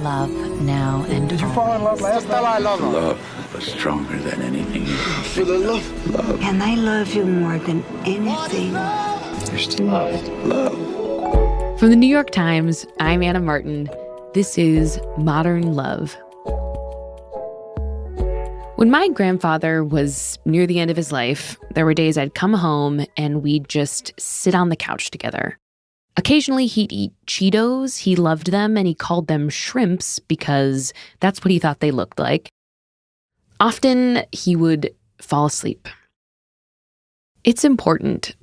love now and Did you fall in love last night? I love her. Love was stronger than anything you can For the love. love. And I love you more than anything. There's still love. From the New York Times, I'm Anna Martin. This is Modern Love. When my grandfather was near the end of his life, there were days I'd come home and we'd just sit on the couch together. Occasionally he'd eat Cheetos. He loved them and he called them shrimps because that's what he thought they looked like. Often he would fall asleep. It's important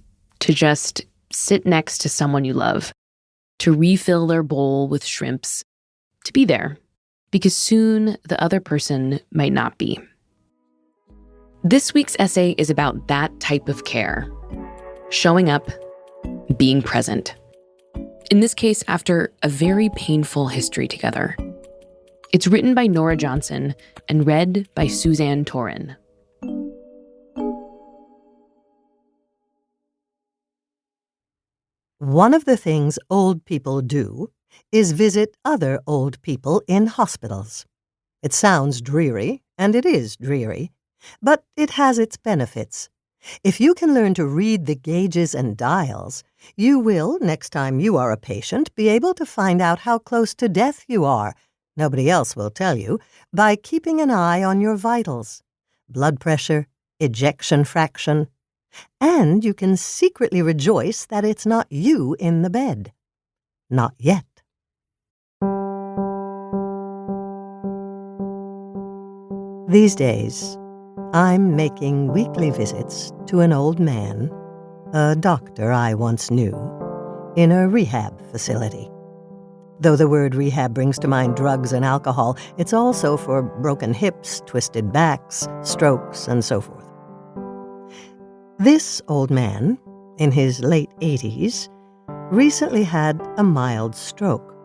to just sit next to someone you love, to refill their bowl with shrimps, to be there, because soon the other person might not be. This week's essay is about that type of care. Showing up, being present. In this case, after a very painful history together. It's written by Nora Johnson and read by Suzanne Torin. One of the things old people do is visit other old people in hospitals. It sounds dreary, and it is dreary, but it has its benefits. If you can learn to read the gauges and dials, you will, next time you are a patient, be able to find out how close to death you are. Nobody else will tell you, by keeping an eye on your vitals, blood pressure, ejection fraction, and you can secretly rejoice that it's not you in the bed. Not yet. These days, I'm making weekly visits to an old man, a doctor I once knew, in a rehab facility. Though the word rehab brings to mind drugs and alcohol, it's also for broken hips, twisted backs, strokes, and so forth. This old man, in his late 80s, recently had a mild stroke,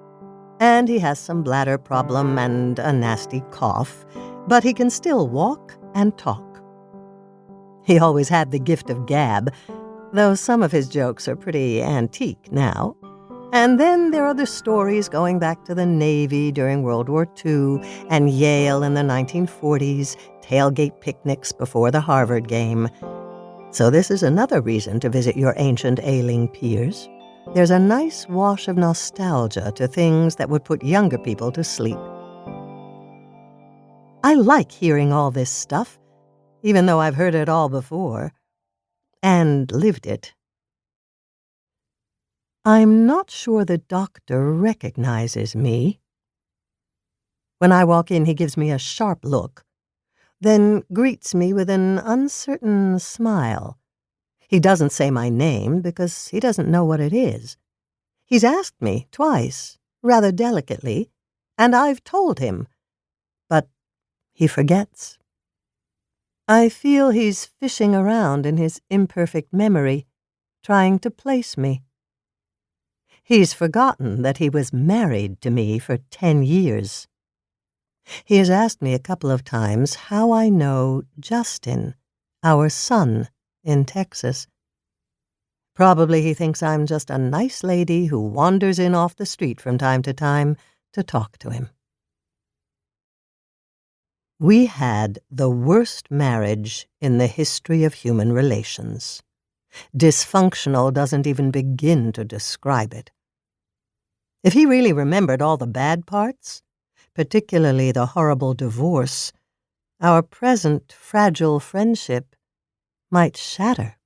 and he has some bladder problem and a nasty cough, but he can still walk and talk. He always had the gift of gab, though some of his jokes are pretty antique now. And then there are the stories going back to the Navy during World War II and Yale in the 1940s, tailgate picnics before the Harvard game. So this is another reason to visit your ancient ailing peers. There's a nice wash of nostalgia to things that would put younger people to sleep. I like hearing all this stuff, even though I've heard it all before, and lived it. I'm not sure the doctor recognizes me. When I walk in, he gives me a sharp look, then greets me with an uncertain smile. He doesn't say my name because he doesn't know what it is. He's asked me twice, rather delicately, and I've told him, but he forgets. I feel he's fishing around in his imperfect memory, trying to place me. He's forgotten that he was married to me for 10 years. He has asked me a couple of times how I know Justin, our son in Texas. Probably he thinks I'm just a nice lady who wanders in off the street from time to talk to him. We had the worst marriage in the history of human relations. Dysfunctional doesn't even begin to describe it. If he really remembered all the bad parts, particularly the horrible divorce, our present fragile friendship might shatter.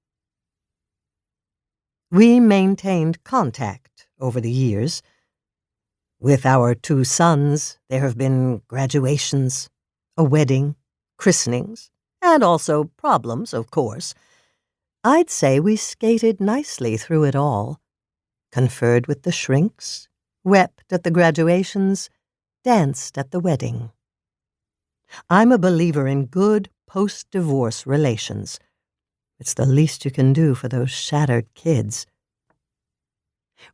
We maintained contact over the years. With our 2 sons, there have been graduations, a wedding, christenings, and also problems, of course. I'd say we skated nicely through it all, conferred with the shrinks, wept at the graduations, danced at the wedding. I'm a believer in good post-divorce relations. It's the least you can do for those shattered kids.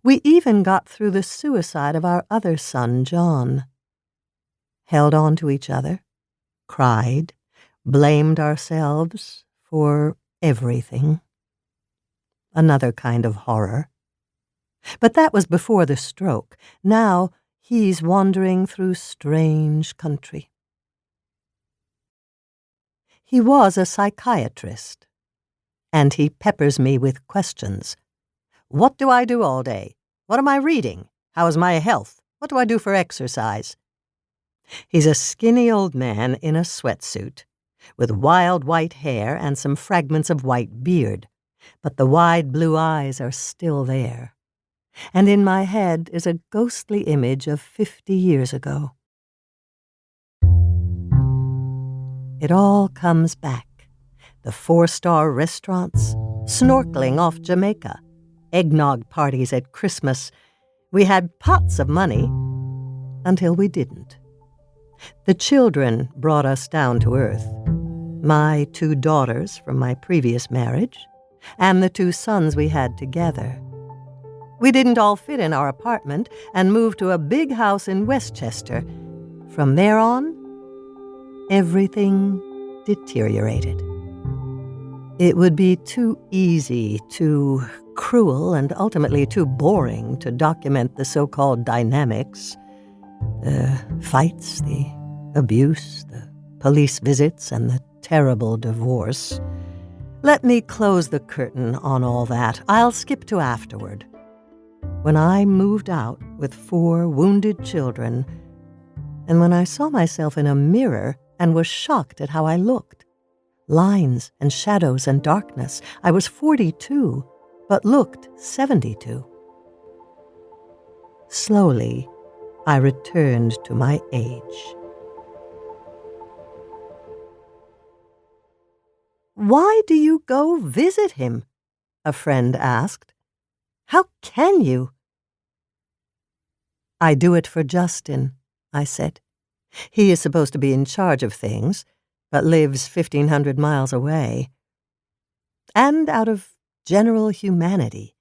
We even got through the suicide of our other son, John. Held on to each other, cried, blamed ourselves for everything. Another kind of horror. But that was before the stroke. Now, he's wandering through strange country. He was a psychiatrist, and he peppers me with questions. What do I do all day? What am I reading? How is my health? What do I do for exercise? He's a skinny old man in a sweatsuit, with wild white hair and some fragments of white beard, but the wide blue eyes are still there. And in my head is a ghostly image of 50 years ago. It all comes back. The 4-star restaurants, snorkeling off Jamaica, eggnog parties at Christmas. We had pots of money until we didn't. The children brought us down to earth. My 2 daughters from my previous marriage, and the 2 sons we had together. We didn't all fit in our apartment and moved to a big house in Westchester. From there on, everything deteriorated. It would be too easy, too cruel, and ultimately too boring to document the so-called dynamics. The fights, the abuse, the police visits, and the terrible divorce. Let me close the curtain on all that. I'll skip to afterward. When I moved out with 4 wounded children, and when I saw myself in a mirror and was shocked at how I looked. Lines and shadows and darkness. I was 42, but looked 72. Slowly, I returned to my age. "Why do you go visit him?" a friend asked. "How can you?" "I do it for Justin," I said. "He is supposed to be in charge of things, but lives 1,500 miles away. And out of general humanity."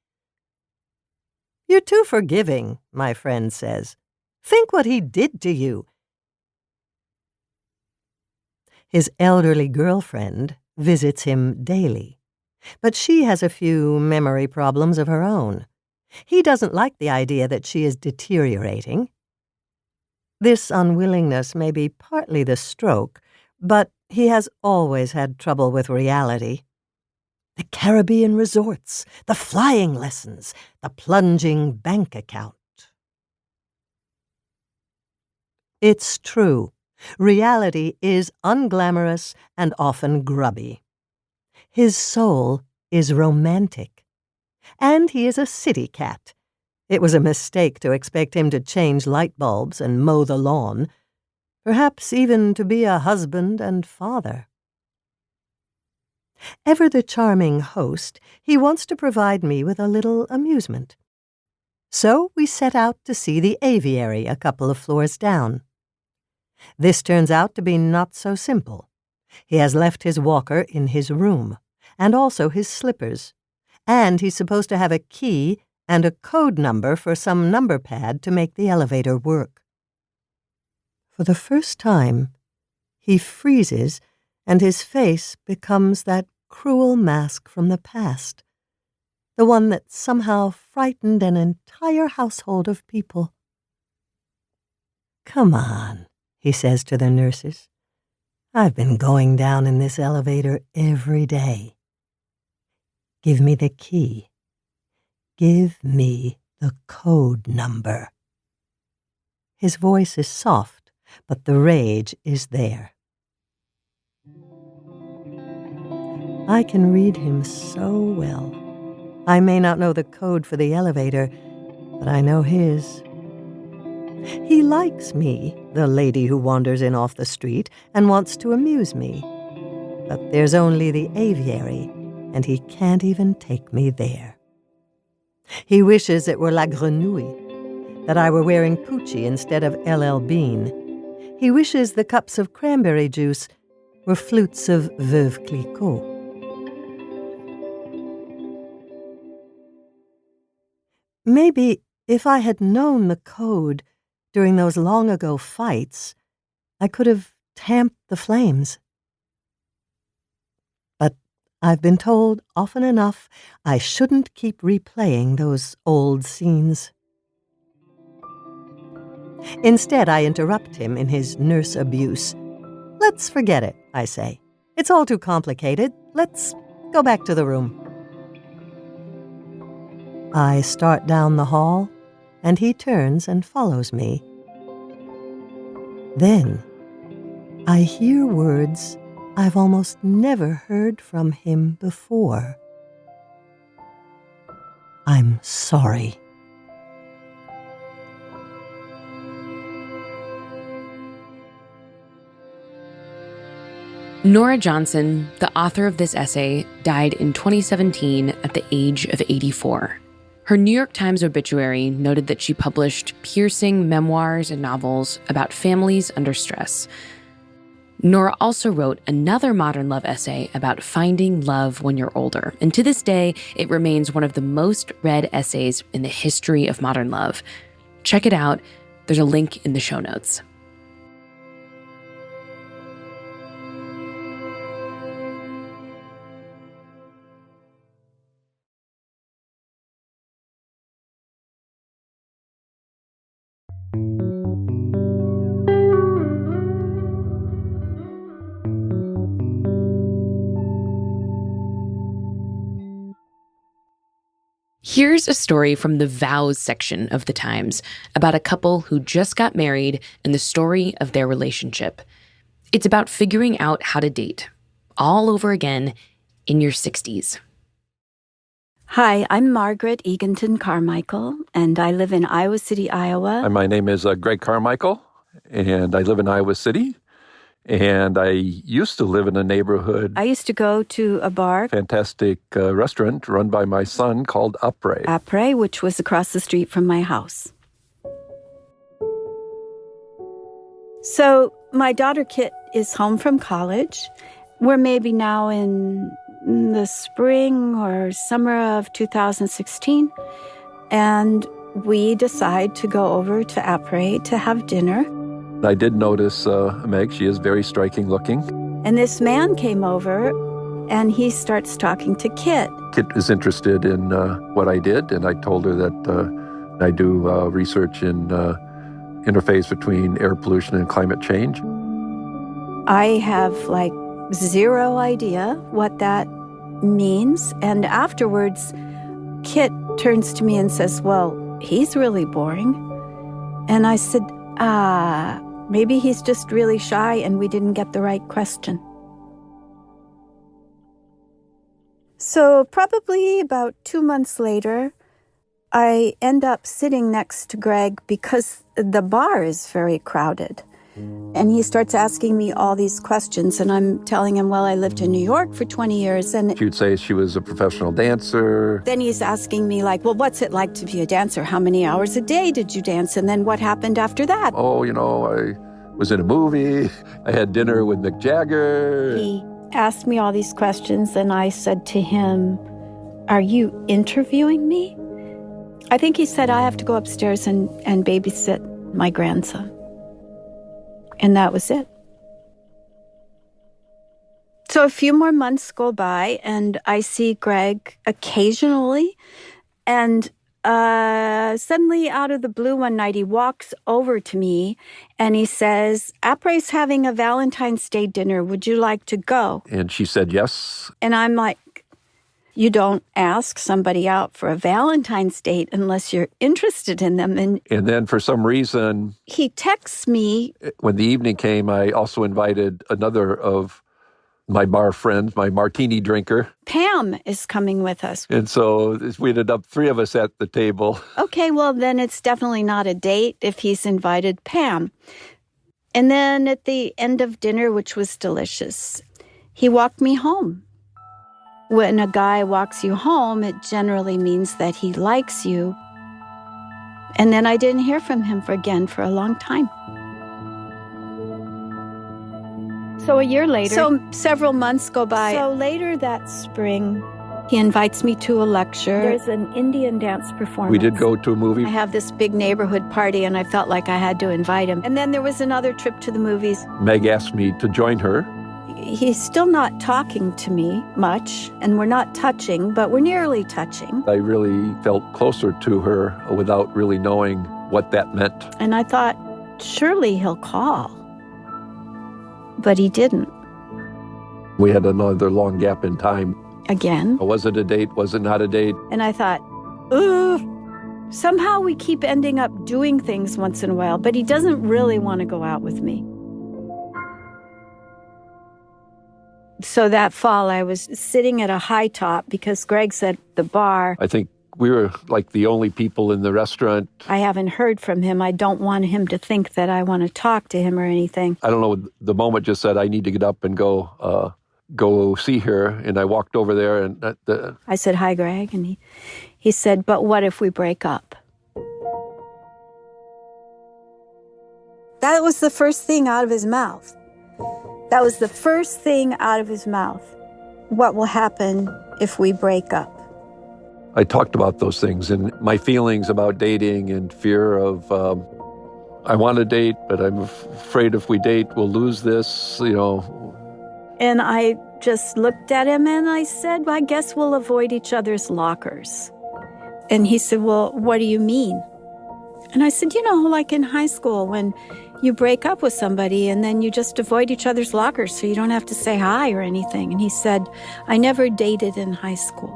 "You're too forgiving," my friend says. "Think what he did to you." His elderly girlfriend visits him daily, but she has a few memory problems of her own. He doesn't like the idea that she is deteriorating. This unwillingness may be partly the stroke, but he has always had trouble with reality. The Caribbean resorts, the flying lessons, the plunging bank account. It's true. Reality is unglamorous and often grubby. His soul is romantic. And he is a city cat. It was a mistake to expect him to change light bulbs and mow the lawn, perhaps even to be a husband and father. Ever the charming host, he wants to provide me with a little amusement. So we set out to see the aviary a couple of floors down. This turns out to be not so simple. He has left his walker in his room, and also his slippers, and he's supposed to have a key and a code number for some number pad to make the elevator work. For the first time, he freezes, and his face becomes that cruel mask from the past, the one that somehow frightened an entire household of people. "Come on," he says to the nurses. "I've been going down in this elevator every day. Give me the key. Give me the code number." His voice is soft, but the rage is there. I can read him so well. I may not know the code for the elevator, but I know his. He likes me, the lady who wanders in off the street and wants to amuse me. But there's only the aviary, and he can't even take me there. He wishes it were La Grenouille, that I were wearing Pucci instead of LL Bean. He wishes the cups of cranberry juice were flutes of Veuve Clicquot. Maybe if I had known the code during those long-ago fights, I could have tamped the flames. But I've been told often enough I shouldn't keep replaying those old scenes. Instead, I interrupt him in his nurse abuse. Let's forget it, I say. It's all too complicated. Let's go back to the room. I start down the hall, and he turns and follows me. Then, I hear words I've almost never heard from him before. I'm sorry. Nora Johnson, the author of this essay, died in 2017 at the age of 84. Her New York Times obituary noted that she published piercing memoirs and novels about families under stress. Nora also wrote another modern love essay about finding love when you're older, and to this day, it remains one of the most read essays in the history of modern love. Check it out. There's a link in the show notes. Here's a story from the vows section of the Times about a couple who just got married and the story of their relationship. It's about figuring out how to date, all over again, in your 60s. Hi, I'm Margaret Eginton Carmichael, and I live in Iowa City, Iowa. And my name is Greg Carmichael, and I live in Iowa City. And I used to live in a neighborhood. I used to go to a bar. Fantastic restaurant run by my son called Après. Après, which was across the street from my house. So my daughter Kit is home from college. We're maybe now in the spring or summer of 2016. And we decide to go over to Après to have dinner. I did notice Meg. She is very striking looking. And this man came over, and he starts talking to Kit. Kit is interested in what I did, and I told her that I do research in interface between air pollution and climate change. I have, zero idea what that means. And afterwards, Kit turns to me and says, well, he's really boring. And I said, maybe he's just really shy and we didn't get the right question. So probably about 2 months later, I end up sitting next to Greg because the bar is very crowded. And he starts asking me all these questions, and I'm telling him, well, I lived in New York for 20 years. And she would say she was a professional dancer. Then he's asking me, well, what's it like to be a dancer? How many hours a day did you dance? And then what happened after that? Oh, I was in a movie. I had dinner with Mick Jagger. He asked me all these questions, and I said to him, are you interviewing me? I think he said, I have to go upstairs and babysit my grandson. And that was it. So a few more months go by, and I see Greg occasionally. And suddenly, out of the blue one night, he walks over to me, and he says, Apré's having a Valentine's Day dinner. Would you like to go? And she said yes. And I'm like, you don't ask somebody out for a Valentine's date unless you're interested in them. And then for some reason, he texts me. When the evening came, I also invited another of my bar friends, my martini drinker. Pam is coming with us. And so we ended up 3 of us at the table. Okay, well, then it's definitely not a date if he's invited Pam. And then at the end of dinner, which was delicious, he walked me home. When a guy walks you home, it generally means that he likes you. And then I didn't hear from him for a long time. So a year later. So several months go by. So later that spring, he invites me to a lecture. There's an Indian dance performance. We did go to a movie. I have this big neighborhood party, and I felt like I had to invite him. And then there was another trip to the movies. Meg asked me to join her. He's still not talking to me much, and we're not touching, but we're nearly touching. I really felt closer to her without really knowing what that meant. And I thought, surely he'll call. But he didn't. We had another long gap in time. Again. Was it a date? Was it not a date? And I thought, ugh. Somehow we keep ending up doing things once in a while, but he doesn't really want to go out with me. So that fall, I was sitting at a high top because Greg's at the bar. I think we were like the only people in the restaurant. I haven't heard from him. I don't want him to think that I want to talk to him or anything. I don't know, the moment just said, I need to get up and go see her. And I walked over there and I said, hi, Greg. And he said, but what if we break up? That was the first thing out of his mouth. That was the first thing out of his mouth. What will happen if we break up? I talked about those things and my feelings about dating and fear of, I want to date, but I'm afraid if we date, we'll lose this, And I just looked at him and I said, well, I guess we'll avoid each other's lockers. And he said, well, what do you mean? And I said, like in high school when you break up with somebody and then you just avoid each other's lockers so you don't have to say hi or anything. And he said, I never dated in high school.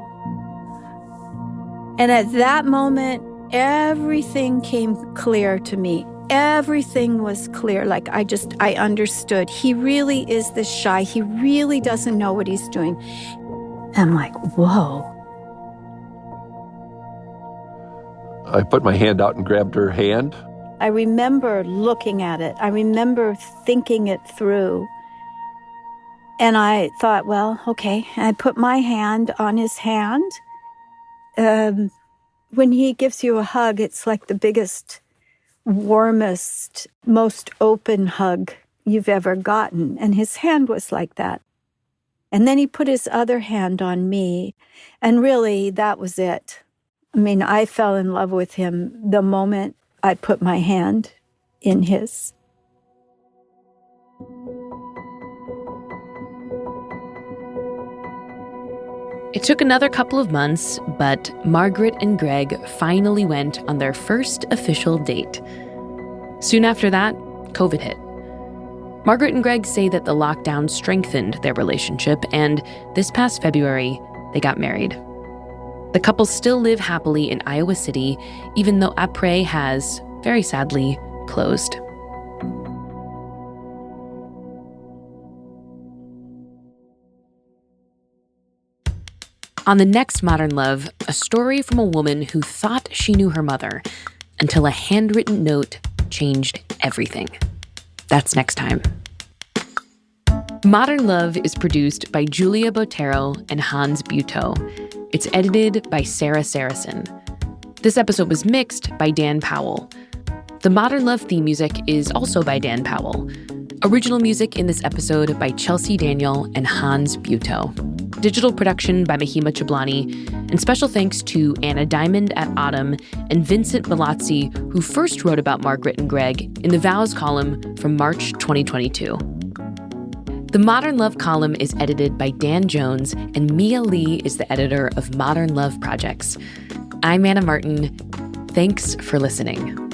And at that moment, everything came clear to me. Everything was clear. Like I understood. He really is this shy. He really doesn't know what he's doing. I'm like, whoa. I put my hand out and grabbed her hand. I remember looking at it. I remember thinking it through. And I thought, well, okay. I put my hand on his hand. When he gives you a hug, it's like the biggest, warmest, most open hug you've ever gotten. And his hand was like that. And then he put his other hand on me. And really, that was it. I mean, I fell in love with him the moment I put my hand in his. It took another couple of months, but Margaret and Greg finally went on their first official date. Soon after that, COVID hit. Margaret and Greg say that the lockdown strengthened their relationship, and this past February, they got married. The couple still live happily in Iowa City, even though Après has, very sadly, closed. On the next Modern Love, a story from a woman who thought she knew her mother until a handwritten note changed everything. That's next time. Modern Love is produced by Julia Botero and Hans Buetow. It's edited by Sarah Saracen. This episode was mixed by Dan Powell. The Modern Love theme music is also by Dan Powell. Original music in this episode by Chelsea Daniel and Hans Buetow. Digital production by Mahima Chablani, and special thanks to Anna Diamond at Autumn and Vincent Malazzi, who first wrote about Margaret and Greg in the Vows column from March 2022. The Modern Love column is edited by Dan Jones, and Mia Lee is the editor of Modern Love Projects. I'm Anna Martin. Thanks for listening.